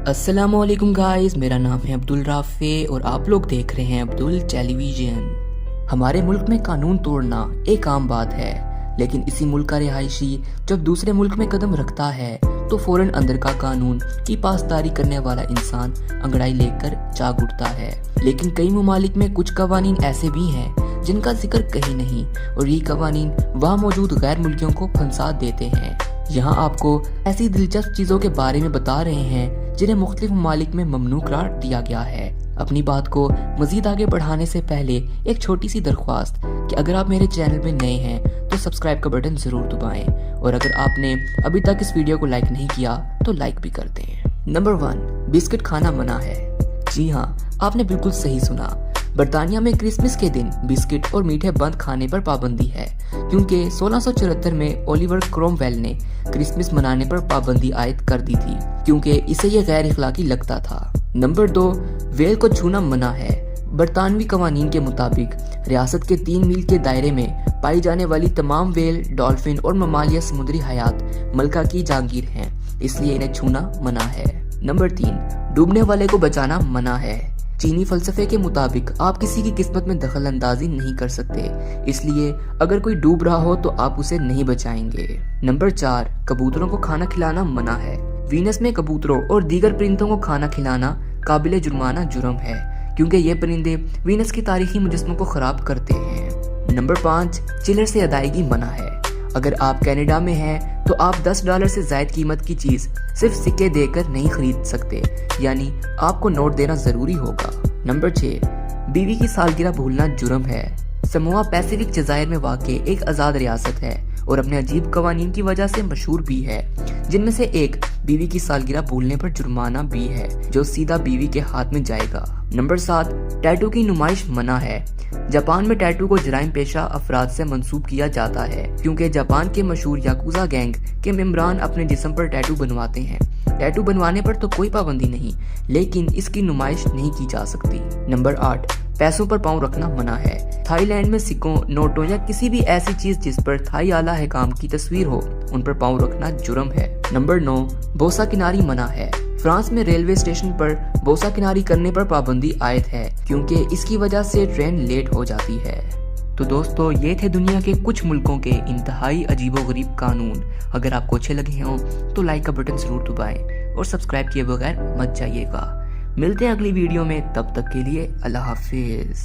السلام علیکم گائز، میرا نام ہے عبدل رافع اور آپ لوگ دیکھ رہے ہیں عبدل ٹیلی ویژن۔ ہمارے ملک میں قانون توڑنا ایک عام بات ہے، لیکن اسی ملک کا رہائشی جب دوسرے ملک میں قدم رکھتا ہے تو فوراً اندر کا قانون کی پاسداری کرنے والا انسان انگڑائی لے کر جاگ اٹھتا ہے۔ لیکن کئی ممالک میں کچھ قوانین ایسے بھی ہیں جن کا ذکر کہیں نہیں، اور یہ قوانین وہاں موجود غیر ملکیوں کو پھنسا دیتے ہیں۔ یہاں آپ کو ایسی دلچسپ چیزوں کے بارے میں بتا رہے ہیں جنہیں مختلف ممالک میں ممنوع قرار دیا گیا ہے۔ اپنی بات کو مزید آگے بڑھانے سے پہلے ایک چھوٹی سی درخواست کہ اگر آپ میرے چینل پہ نئے ہیں تو سبسکرائب کا بٹن ضرور دبائیں، اور اگر آپ نے ابھی تک اس ویڈیو کو لائک نہیں کیا تو لائک بھی کر دیں۔ نمبر 1، بسکٹ کھانا منع ہے۔ جی ہاں، آپ نے بالکل صحیح سنا۔ برطانیہ میں کرسمس کے دن بسکٹ اور میٹھے بند کھانے پر پابندی ہے، کیونکہ 1674 میں اولیور کرومویل نے کرسمس منانے پر پابندی عائد کر دی تھی، کیونکہ اسے یہ غیر اخلاقی لگتا تھا۔ نمبر 2، ویل کو چھونا منع ہے۔ برطانوی قوانین کے مطابق ریاست کے 3 میل کے دائرے میں پائی جانے والی تمام ویل، ڈالفن اور ممالیہ سمندری حیات ملکہ کی جاگیر ہیں، اس لیے انہیں چھونا منع ہے۔ نمبر 3، ڈوبنے والے کو بچانا منع ہے۔ چینی فلسفے کے مطابق آپ کسی کی قسمت میں دخل اندازی نہیں کر سکتے، اس لیے اگر کوئی ڈوب رہا ہو تو آپ اسے نہیں بچائیں گے۔ نمبر 4، کبوتروں کو کھانا کھلانا منع ہے۔ وینس میں کبوتروں اور دیگر پرندوں کو کھانا کھلانا قابل جرمانہ جرم ہے، کیونکہ یہ پرندے وینس کی تاریخی مجسموں کو خراب کرتے ہیں۔ نمبر 5، چلر سے ادائیگی منع ہے۔ اگر آپ کینیڈا میں ہیں تو آپ $10 سے زائد قیمت کی چیز صرف سکے دے کر نہیں خرید سکتے، یعنی آپ کو نوٹ دینا ضروری ہوگا۔ نمبر 6، بیوی کی سالگرہ بھولنا جرم ہے۔ سموا پیسیفک جزائر میں واقع ایک آزاد ریاست ہے اور اپنے عجیب قوانین کی وجہ سے مشہور بھی ہے، جن میں سے ایک بیوی کی سالگرہ بھولنے پر جرمانہ بھی ہے، جو سیدھا بیوی کے ہاتھ میں جائے گا۔ نمبر 7، ٹیٹو کی نمائش منع ہے۔ جاپان میں ٹیٹو کو جرائم پیشہ افراد سے منسوب کیا جاتا ہے، کیونکہ جاپان کے مشہور یاکوزا گینگ کے ممبران اپنے جسم پر ٹیٹو بنواتے ہیں۔ ٹیٹو بنوانے پر تو کوئی پابندی نہیں، لیکن اس کی نمائش نہیں کی جا سکتی۔ نمبر 8، پیسوں پر پاؤں رکھنا منع ہے۔ تھائی لینڈ میں سکوں، نوٹوں یا کسی بھی ایسی چیز جس پر تھائی اعلیٰ حکام کی تصویر ہو، ان پر پاؤں رکھنا جرم ہے۔ نمبر 9، بوسہ کناری منع ہے۔ فرانس میں ریلوے اسٹیشن پر بوسہ کناری کرنے پر پابندی عائد ہے، کیونکہ اس کی وجہ سے ٹرین لیٹ ہو جاتی ہے۔ تو دوستو، یہ تھے دنیا کے کچھ ملکوں کے انتہائی عجیب و غریب قانون۔ اگر آپ کو اچھے لگے ہوں تو لائک کا بٹن ضرور دبائیں اور سبسکرائب کیے بغیر مت جائیے گا۔ ملتے ہیں اگلی ویڈیو میں، تب تک کے لیے اللہ حافظ۔